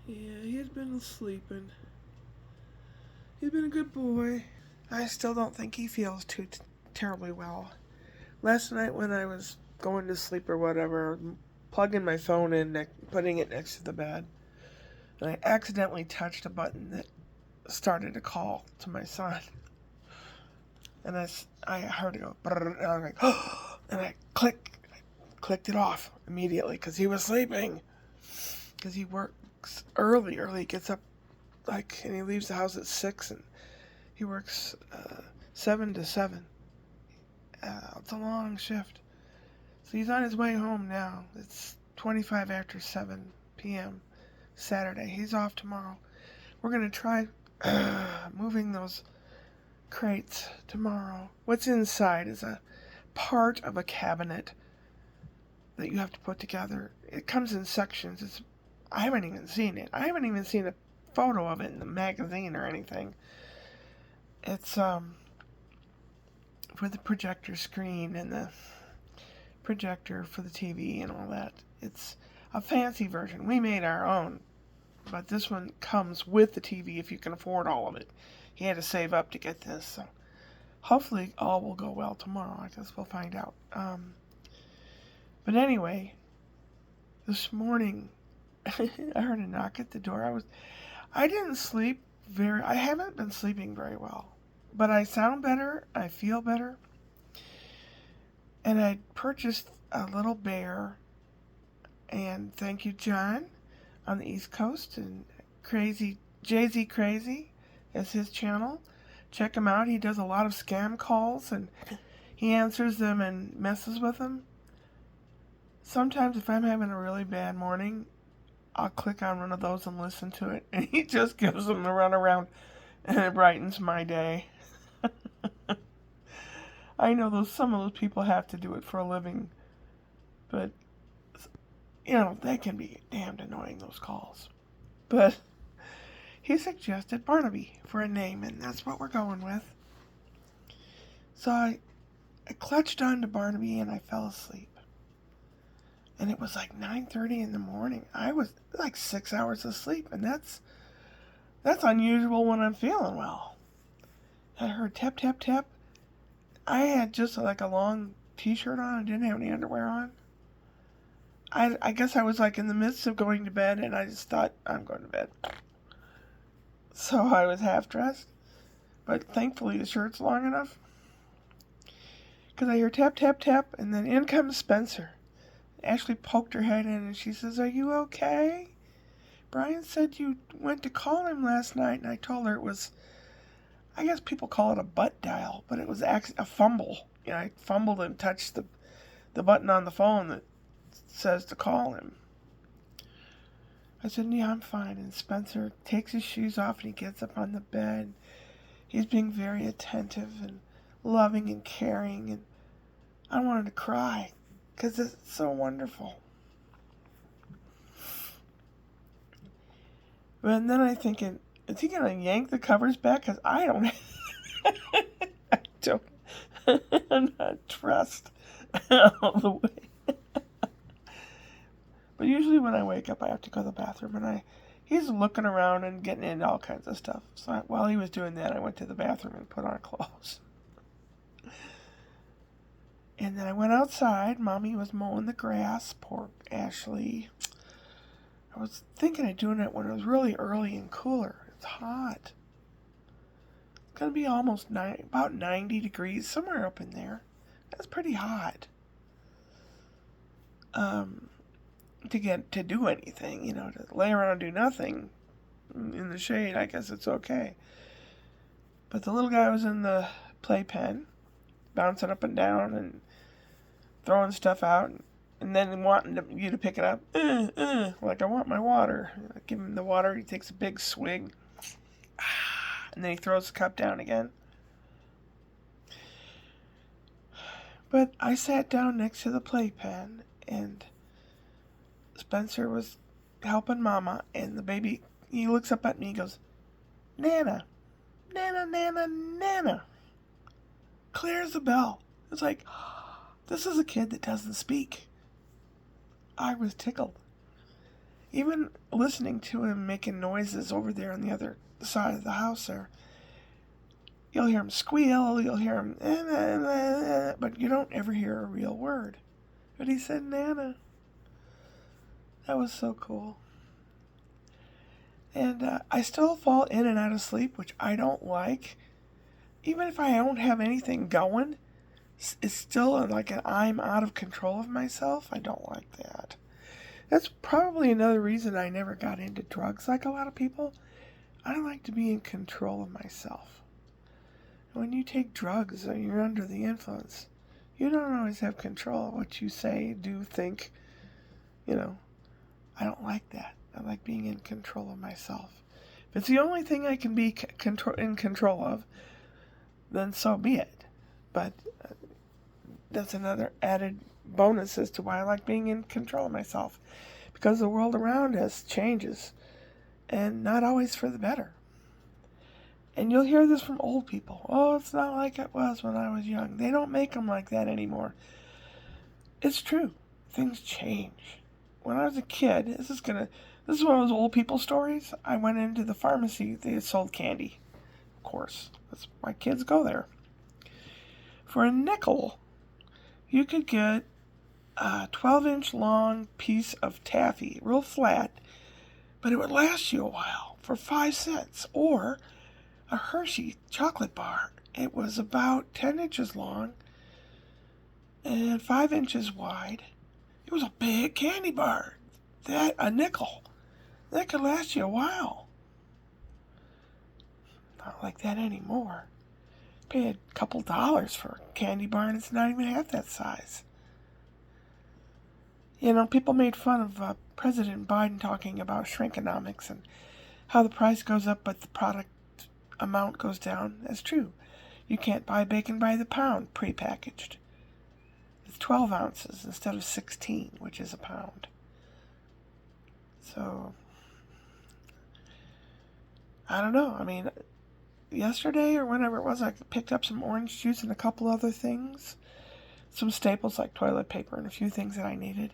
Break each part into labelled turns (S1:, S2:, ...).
S1: Yeah, he's been sleeping. He's been a good boy. I still don't think he feels too terribly well. Last night when I was going to sleep or whatever, plugging my phone in, putting it next to the bed, and I accidentally touched a button that started a call to my son. And I heard it go, brrr, and I was like, oh, and I clicked it off immediately because he was sleeping. Because he works early. He gets up and he leaves the house at 6 and he works 7 to 7. It's a long shift. So he's on his way home now. It's 25 after 7 p.m. Saturday. He's off tomorrow. We're going to try moving those crates tomorrow. What's inside is a part of a cabinet that you have to put together. It comes in sections. I haven't even seen it. I haven't even seen a photo of it in the magazine or anything. It's for the projector screen and the projector for the TV and all that. It's a fancy version. We made our own, but this one comes with the TV if you can afford all of it. He had to save up to get this, so hopefully all will go well tomorrow. I guess we'll find out. But anyway, this morning I heard a knock at the door. I didn't sleep I haven't been sleeping very well, but I sound better. I feel better. And I purchased a little bear, and thank you, John, on the East Coast, and Crazy Jay-Z Crazy is his channel. Check him out. He does a lot of scam calls, and he answers them and messes with them. Sometimes if I'm having a really bad morning, I'll click on one of those and listen to it, and he just gives them the runaround, and it brightens my day. I know some of those people have to do it for a living, but they can be damned annoying, those calls. But he suggested Barnaby for a name, and that's what we're going with. So I clutched onto Barnaby and I fell asleep. And it was like 9:30 in the morning. I was like 6 hours of sleep, and that's unusual when I'm feeling well. I heard tap, tap, tap. I had just like a long t-shirt on. I didn't have any underwear on. I guess I was like in the midst of going to bed, and I just thought, I'm going to bed. So I was half dressed, but thankfully the shirt's long enough. Because I hear tap, tap, tap, and then in comes Spencer. Ashley poked her head in, and she says, "Are you okay? Brian said you went to call him last night," and I told her it was, I guess people call it a butt dial, but it was a fumble. I fumbled and touched the button on the phone that says to call him. I said, "Yeah, I'm fine." And Spencer takes his shoes off and he gets up on the bed. He's being very attentive and loving and caring, and I wanted to cry because it's so wonderful. But then I thinking, is he gonna yank the covers back? Because I don't, I don't, I'm not dressed all the way. But usually when I wake up, I have to go to the bathroom, and he's looking around and getting into all kinds of stuff. So while he was doing that, I went to the bathroom and put on clothes. And then I went outside. Mommy was mowing the grass. Poor Ashley. I was thinking of doing it when it was really early and cooler. It's hot. It's going to be almost about 90 degrees, somewhere up in there. That's pretty hot. To do anything, to lay around and do nothing in the shade, I guess it's okay. But the little guy was in the playpen, bouncing up and down and throwing stuff out, and then wanting you to pick it up. Like, I want my water. I give him the water. He takes a big swig, and then he throws the cup down again. But I sat down next to the playpen, and Spencer was helping Mama, and the baby, he looks up at me and goes, "Nana, Nana, Nana, Nana." Clears the bell. It's like, this is a kid that doesn't speak. I was tickled. even listening to him making noises over there on the other side of the house there, you'll hear him squeal, you'll hear him, but you don't ever hear a real word. But he said, Nana. That was so cool. And I still fall in and out of sleep, which I don't like. Even if I don't have anything going, it's still like I'm out of control of myself. I don't like that. That's probably another reason I never got into drugs like a lot of people. I don't like to be in control of myself. When you take drugs or you're under the influence, you don't always have control of what you say, do, think. I don't like that. I like being in control of myself. If it's the only thing I can be in control of, then so be it. But that's another added bonus as to why I like being in control of myself. Because the world around us changes, and not always for the better. And you'll hear this from old people. Oh, it's not like it was when I was young. They don't make them like that anymore. It's true. Things change. When I was a kid, this is one of those old people stories. I went into the pharmacy. They sold candy. Of course. That's why kids go there. For a nickel, you could get a 12-inch long piece of taffy, real flat, but it would last you a while, for 5 cents. Or a Hershey chocolate bar. It was about 10 inches long and 5 inches wide. It was a big candy bar. A nickel. That could last you a while. Not like that anymore. Pay a couple dollars for a candy bar and it's not even half that size. People made fun of President Biden talking about shrinkonomics and how the price goes up but the product amount goes down. That's true. You can't buy bacon by the pound prepackaged. It's 12 ounces instead of 16, which is a pound. So, I don't know. I mean, yesterday or whenever it was, I picked up some orange juice and a couple other things. Some staples like toilet paper and a few things that I needed.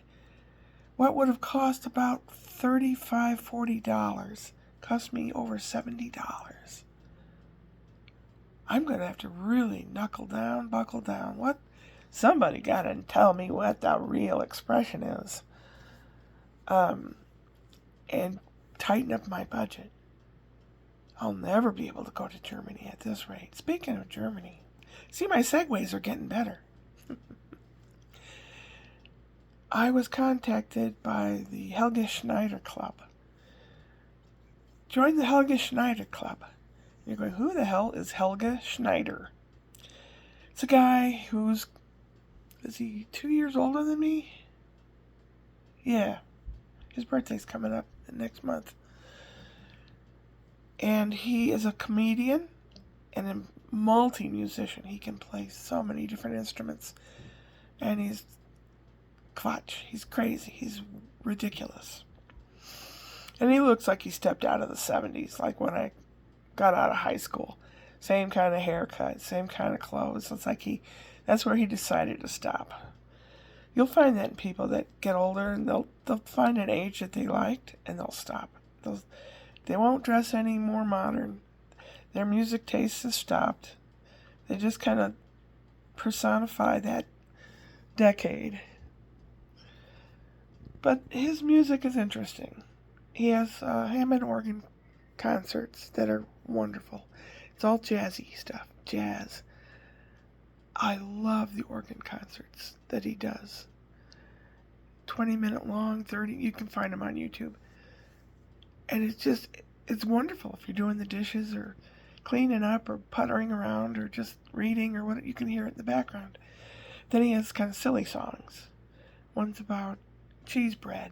S1: What would have cost about $35, $40 cost me over $70. I'm going to have to really buckle down. Somebody got to tell me what the real expression is. And tighten up my budget. I'll never be able to go to Germany at this rate. Speaking of Germany, see, my segues are getting better. I was contacted by the Helge Schneider Club. Join the Helge Schneider Club. You're going, who the hell is Helge Schneider? It's a guy is he 2 years older than me? Yeah. His birthday's coming up next month. And he is a comedian and a multi-musician. He can play so many different instruments. And he's crazy. He's ridiculous. And he looks like he stepped out of the 70s, like when I got out of high school. Same kind of haircut, same kind of clothes. It's like that's where he decided to stop. You'll find that in people that get older and they'll find an age that they liked and they'll stop. They won't dress any more modern. Their music taste has stopped. They just kind of personify that decade. But his music is interesting. He has Hammond organ concerts that are wonderful. It's all jazzy stuff. Jazz. I love the organ concerts that he does. 20-minute long, 30. You can find them on YouTube. And it's wonderful if you're doing the dishes or cleaning up or puttering around or just reading or what, you can hear it in the background. Then he has kind of silly songs. One's about cheese bread.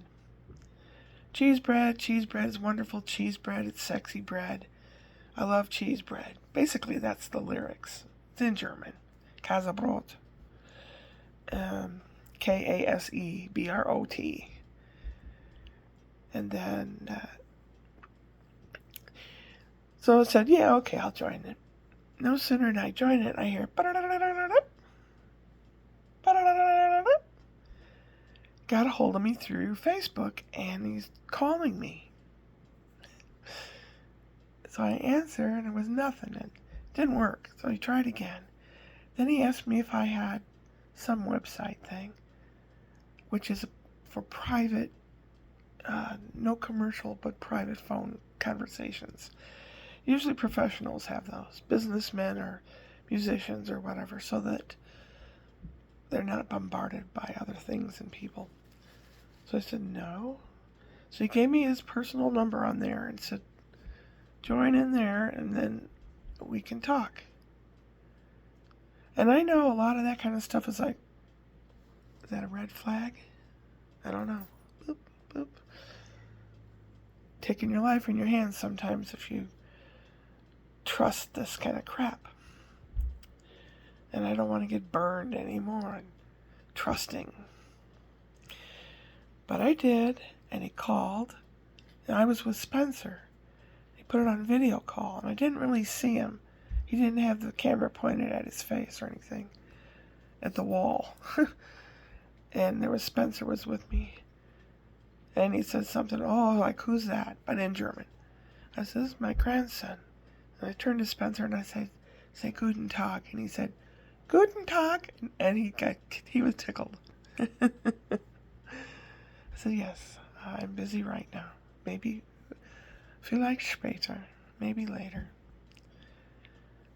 S1: Cheese bread is wonderful. Cheese bread, it's sexy bread. I love cheese bread. Basically, that's the lyrics. It's in Käsebrot. Kasebrot. And then, so I said, yeah, okay, I'll join it. No sooner than I join it, I hear got a hold of me through Facebook, and he's calling me. So I answered, and it was nothing. It didn't work, so he tried again. Then he asked me if I had some website thing, which is for private, no commercial, but private phone conversations. Usually professionals have those, businessmen or musicians or whatever, so that they're not bombarded by other things and people. So I said, no. So he gave me his personal number on there and said, join in there and then we can talk. And I know a lot of that kind of stuff is like, is that a red flag? I don't know. Boop, boop. Taking your life in your hands sometimes if you trust this kind of crap. And I don't want to get burned anymore on trusting. But I did, and he called, and I was with Spencer. He put it on video call, and I didn't really see him. He didn't have the camera pointed at his face or anything, at the wall. And there was Spencer was with me. And he said something, oh, like, who's that? But in German. I said, this is my grandson. And I turned to Spencer and I said, say Guten Tag. And he said, Guten Tag. And he was tickled. I said, yes, I'm busy right now. Maybe, vielleicht später. Maybe later.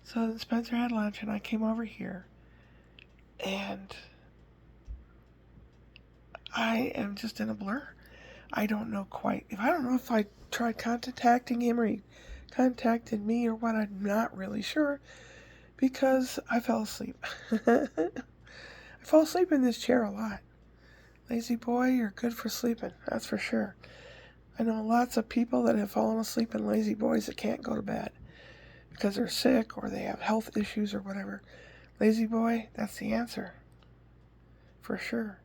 S1: So Spencer had lunch and I came over here. And I am just in a blur. I don't know if I tried contacting him or he contacted me or what. I'm not really sure because I fell asleep. I fall asleep in this chair a lot. Lazy boy, you're good for sleeping, that's for sure. I know lots of people that have fallen asleep in lazy boys that can't go to bed because they're sick or they have health issues or whatever. Lazy boy, that's the answer. For sure.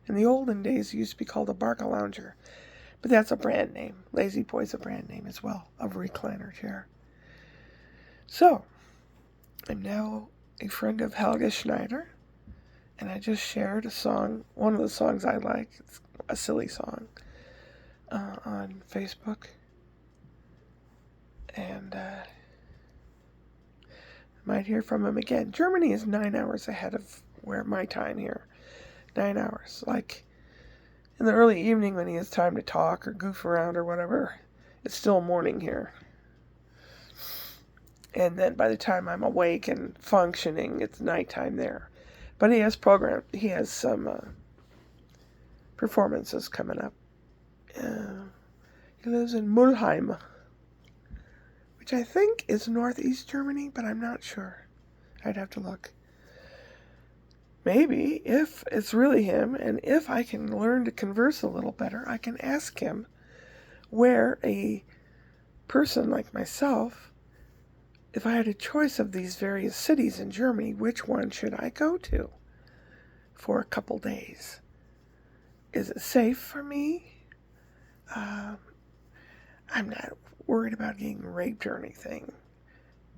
S1: In the olden days, it used to be called a Barca Lounger. But that's a brand name. Lazy Boy's a brand name as well, of a recliner chair. So, I'm now a friend of Helga Schneider. And I just shared a song, one of the songs I like. It's a silly song on Facebook. And I might hear from him again. Germany is 9 hours ahead of where my time here. 9 hours. Like in the early evening when he has time to talk or goof around or whatever, it's still morning here. And then by the time I'm awake and functioning, it's nighttime there. But he has some performances coming up. He lives in Mulheim, which I think is northeast Germany, but I'm not sure. I'd have to look. Maybe, if it's really him, and if I can learn to converse a little better, I can ask him where a person like myself, if I had a choice of these various cities in Germany, which one should I go to for a couple days? Is it safe for me? I'm not worried about getting raped or anything.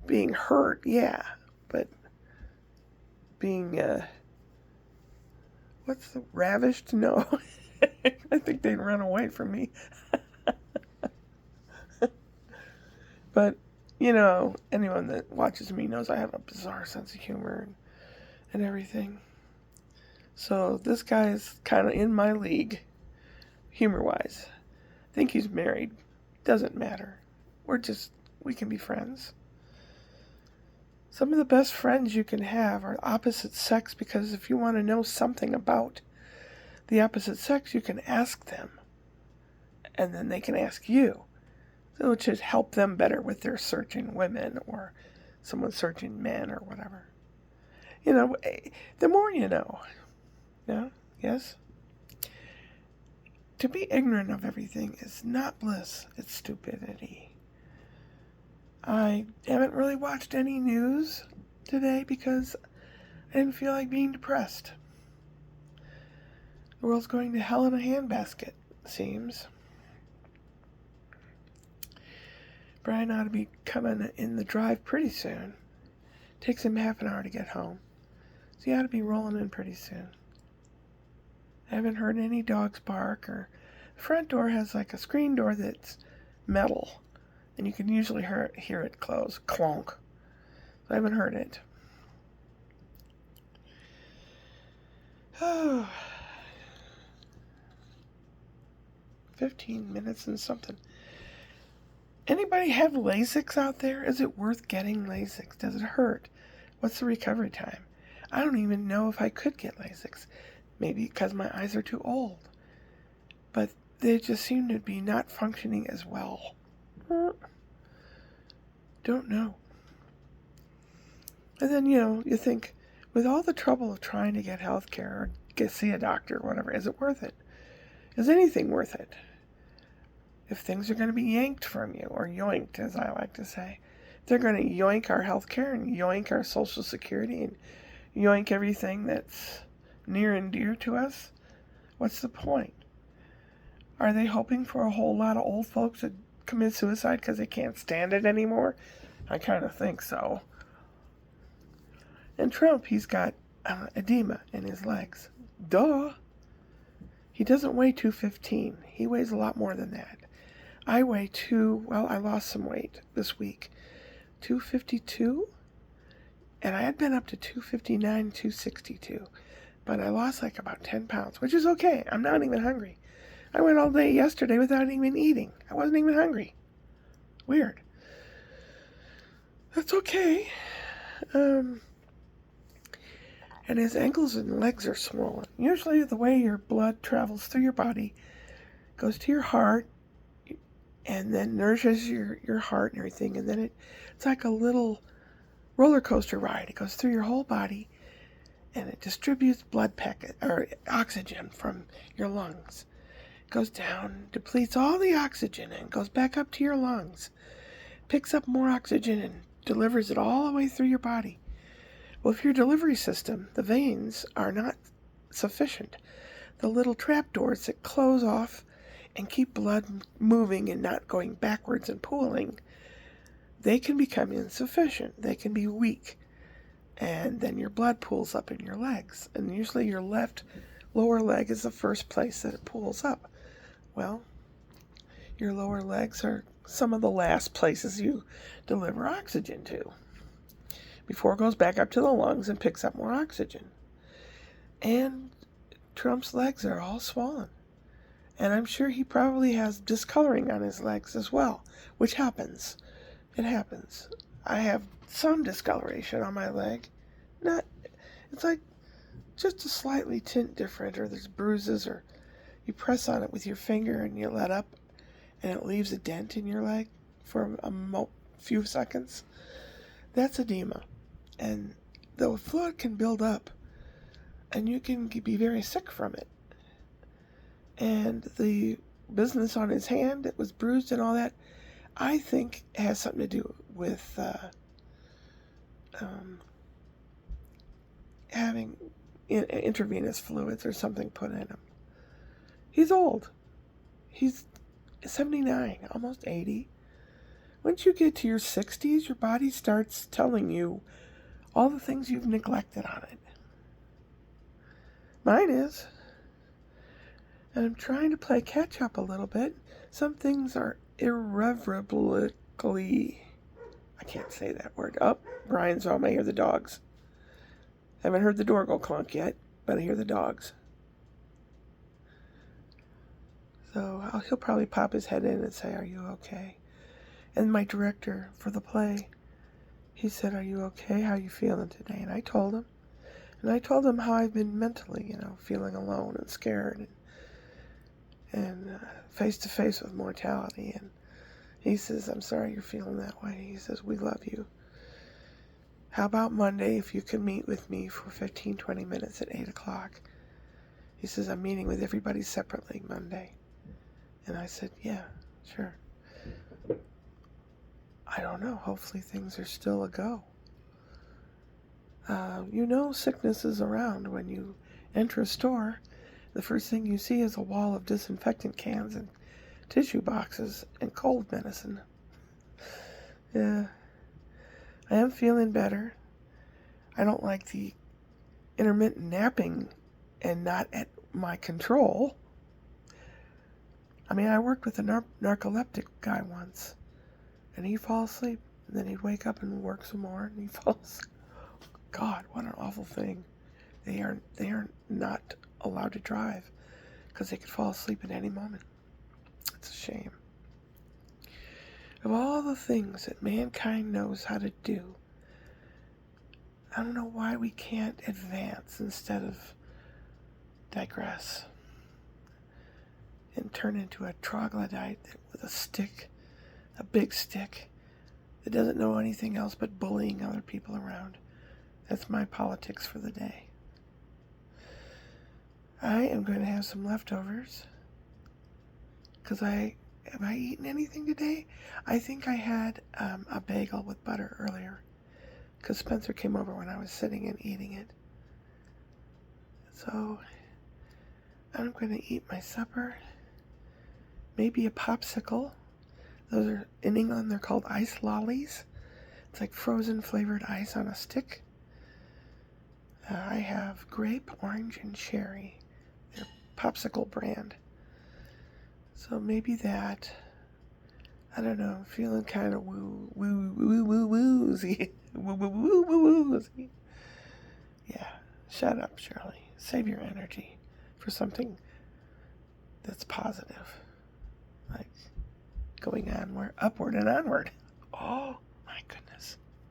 S1: Being hurt, yeah, but being, ravished? No. I think they'd run away from me. But, anyone that watches me knows I have a bizarre sense of humor and everything. So this guy is kind of in my league, humor-wise. I think he's married. Doesn't matter. We can be friends. Some of the best friends you can have are opposite sex, because if you want to know something about the opposite sex, you can ask them. And then they can ask you. So it should help them better with their searching women or someone searching men or whatever. The more you know. No? Yes? To be ignorant of everything is not bliss, it's stupidity. I haven't really watched any news today because I didn't feel like being depressed. The world's going to hell in a handbasket, it seems. Brian ought to be coming in the drive pretty soon. Takes him half an hour to get home. So he ought to be rolling in pretty soon. I haven't heard any dogs bark, or the front door has like a screen door that's metal, and you can usually hear it close, clonk. I haven't heard it. Oh, 15 minutes and something. Anybody have LASIK out there? Is it worth getting LASIK? Does it hurt? What's the recovery time? I don't even know if I could get LASIK. Maybe because my eyes are too old. But they just seem to be not functioning as well. Don't know. And then, you think, with all the trouble of trying to get health care or see a doctor or whatever, is it worth it? Is anything worth it? If things are going to be yanked from you, or yoinked, as I like to say, they're going to yoink our health care and yoink our Social Security and yoink everything that's near and dear to us, what's the point? Are they hoping for a whole lot of old folks to commit suicide because they can't stand it anymore? I kind of think so. And Trump, he's got edema in his legs. Duh. He doesn't weigh 215. He weighs a lot more than that. I weigh I lost some weight this week. 252? And I had been up to 259, 262. But I lost like about 10 pounds, which is okay. I'm not even hungry. I went all day yesterday without even eating. I wasn't even hungry. Weird. That's okay. And his ankles and legs are swollen. Usually the way your blood travels through your body goes to your heart and then nourishes your heart and everything. And then it's like a little roller coaster ride. It goes through your whole body and it distributes oxygen from your lungs. It goes down, depletes all the oxygen and goes back up to your lungs. Picks up more oxygen and delivers it all the way through your body. Well, if your delivery system, the veins, are not sufficient, the little trap doors that close off and keep blood moving and not going backwards and pooling, they can become insufficient. They can be weak. And then your blood pools up in your legs. And usually your left lower leg is the first place that it pools up. Well, your lower legs are some of the last places you deliver oxygen to before it goes back up to the lungs and picks up more oxygen. And Trump's legs are all swollen. And I'm sure he probably has discoloring on his legs as well, which happens. It happens. I have some discoloration on my leg. It's like just a slightly tint different, or there's bruises, or you press on it with your finger and you let up and it leaves a dent in your leg for a few seconds. That's edema. And the fluid can build up and you can be very sick from it. And the business on his hand that was bruised and all that, I think has something to do with having intravenous fluids or something put in him. He's old. He's 79, almost 80. Once you get to your 60s, your body starts telling you all the things you've neglected on it. Mine is. And I'm trying to play catch up a little bit. Some things are irreparably... I can't say that word. Oh, Brian's home. I hear the dogs. Haven't heard the door go clunk yet, but I hear the dogs. So he'll probably pop his head in and say, "Are you okay?" And my director for the play, he said, "Are you okay? How are you feeling today?" And I told him. And I told him how I've been mentally, feeling alone and scared and face to face with mortality. And he says, "I'm sorry you're feeling that way." He says, "We love you. How about Monday if you can meet with me for 15, 20 minutes at 8 o'clock? He says, "I'm meeting with everybody separately Monday." And I said, "Yeah, sure." I don't know. Hopefully things are still a go. Sickness is around when you enter a store. The first thing you see is a wall of disinfectant cans and tissue boxes and cold medicine. Yeah. I am feeling better. I don't like the intermittent napping and not at my control. I mean, I worked with a narcoleptic guy once, and he'd fall asleep, and then he'd wake up and work some more, and he'd fall asleep. God, what an awful thing. They are not allowed to drive because they could fall asleep at any moment. It's a shame. Of all the things that mankind knows how to do, I don't know why we can't advance instead of digress and turn into a troglodyte with a stick, a big stick, that doesn't know anything else but bullying other people around. That's my politics for the day. I am going to have some leftovers because have I eaten anything today? I think I had a bagel with butter earlier because Spencer came over when I was sitting and eating it. So I'm going to eat my supper. Maybe a popsicle. Those are, in England, they're called ice lollies. It's like frozen flavored ice on a stick. I have grape, orange, and cherry. They're popsicle brand. So maybe that. I don't know. I'm feeling kind of woozy. Woozy. Yeah. Shut up, Shirley. Save your energy for something that's positive. Like going onward, upward and onward. Oh, my goodness.